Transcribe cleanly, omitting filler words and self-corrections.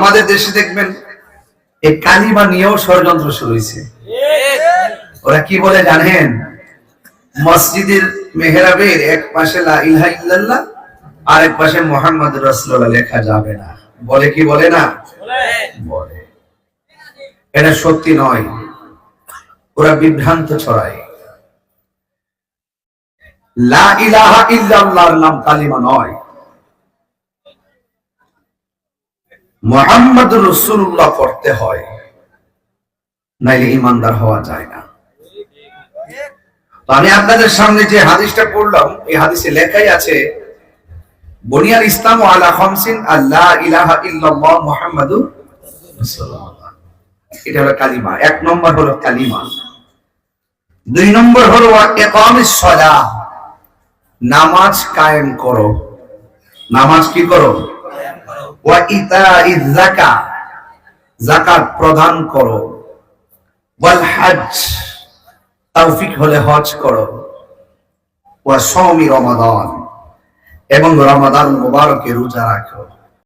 আমাদের দেশে দেখবেন এই কালিমা নিয়েও ষড়যন্ত্র শুরু হয়েছে। ওরা কি বলে জানেন? মসজিদের মেহরাবের এক পাশে লা ইলাহা ইল্লাল্লাহ আর এক পাশে মুহাম্মাদুর রাসূলুল্লাহ লেখা যাবে না। বলে কি বলে না? বলে। এটা সত্যি নয়, ওরা বিভ্রান্ত ছড়ায়। লা ইলাহা ইল্লাল্লাহর নাম কালিমা নয়, মুহাম্মাদুর রাসূলুল্লাহ পড়তে হয়, নাইলে ঈমানদার হওয়া যায় না। তো আমি আপনাদের সামনে যে হাদিসটা পড়লাম, এই হাদিসে লেখাই আছে বুনিয়াল ইসলামু আলা খামসিন আল্লা ইলাহা ইল্লাল্লাহ মুহাম্মাদুর রাসূলুল্লাহ। এটা হলো কালিমা। এক নম্বর হলো কালিমা। দুই নম্বর হলো ইকামিস সালাহ, নামাজ কায়েম করো। নামাজ কি করো? ওয়া ইতাইজ যাকাত, যাকাত প্রদান করো। ওয়াল হজ, তৌফিক হলে হজ করো। ওয়া সাওমি রমাদান, এবং রমাদান মুবারকে রোজা রাখো।